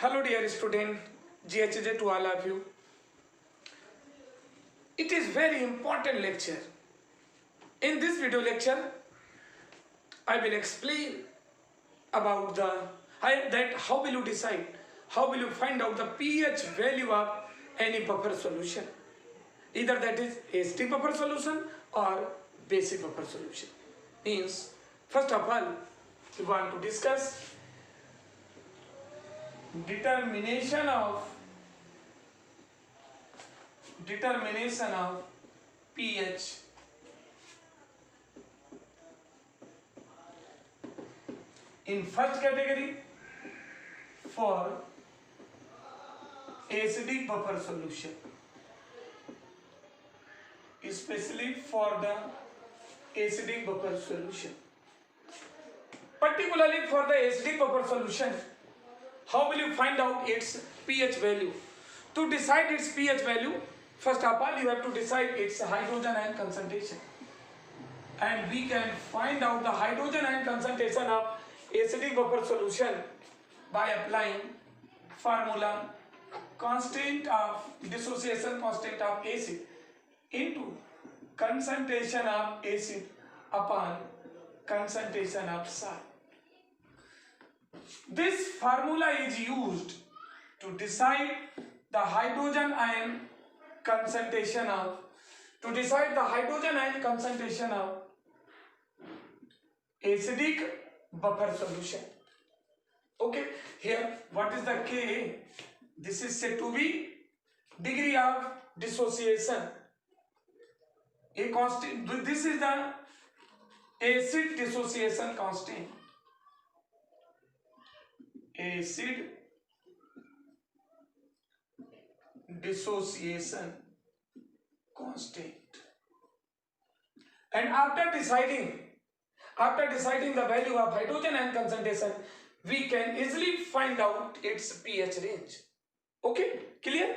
Hello dear student, GHJ to all of you. It is very important lecture. In this video lecture, I will explain about how will you decide, how will you find out the pH value of any buffer solution. Either that is acidic buffer solution or basic buffer solution. Means, first of all, we want to discuss determination of pH in first category for acidic buffer solution, especially for the acidic buffer solution. Particularly for the acidic buffer solution, how will you find out its pH value? To decide its pH value, first of all you have to decide its hydrogen ion concentration. And we can find out the hydrogen ion concentration of acidic buffer solution by applying formula constant of dissociation constant of acid into concentration of acid upon concentration of salt. This formula is used to decide the hydrogen ion concentration of acidic buffer solution. Okay, here what is the Ka? This is said to be degree of dissociation. A constant. This is the acid dissociation constant. Acid dissociation constant. And after deciding the value of hydrogen ion concentration, we can easily find out its pH range. Okay, clear?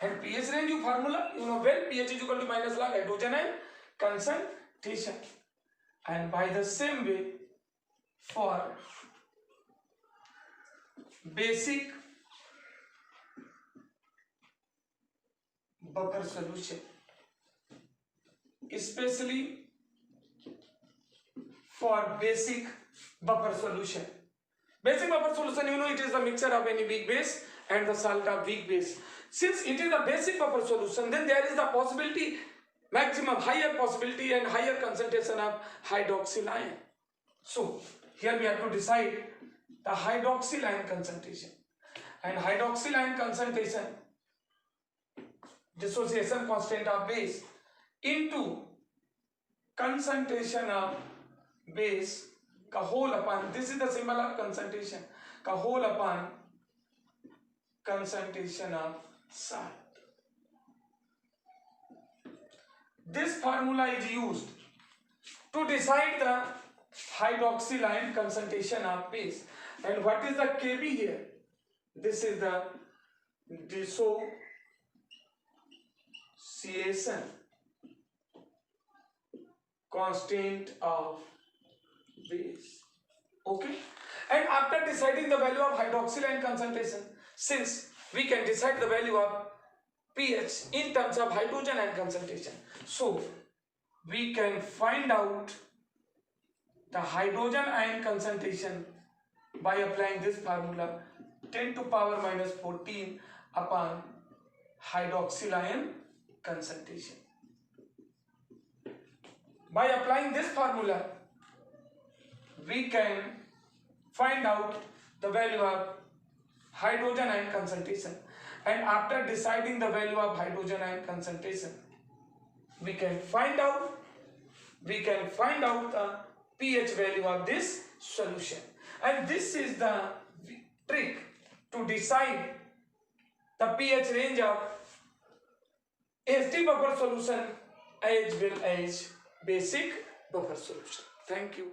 And pH range formula you know well, pH is equal to minus log hydrogen ion concentration. And by the same way, for basic buffer solution, especially for basic buffer solution. Basic buffer solution, you know, it is the mixture of any weak base and the salt of weak base. Since it is a basic buffer solution, then there is the possibility, maximum higher possibility and higher concentration of hydroxyl ion. So here we have to decide the hydroxyl ion concentration. And hydroxyl ion concentration, dissociation constant of base into concentration of base का whole upon, this is the symbol of concentration, का whole upon concentration of salt. This formula is used to decide the hydroxyl ion concentration of base. And what is the Kb here? This is the dissociation constant of base. Okay, and after deciding the value of hydroxyl ion concentration, since we can decide the value of pH in terms of hydrogen ion concentration, so we can find out the hydrogen ion concentration by applying this formula 10 to power minus 14 upon hydroxyl ion concentration. By applying this formula, we can find out the value of hydrogen ion concentration. And after deciding the value of hydrogen ion concentration, we can find out the pH value of this solution. And this is the trick to decide the pH range of acidic buffer solution as well as basic buffer solution. Thank you.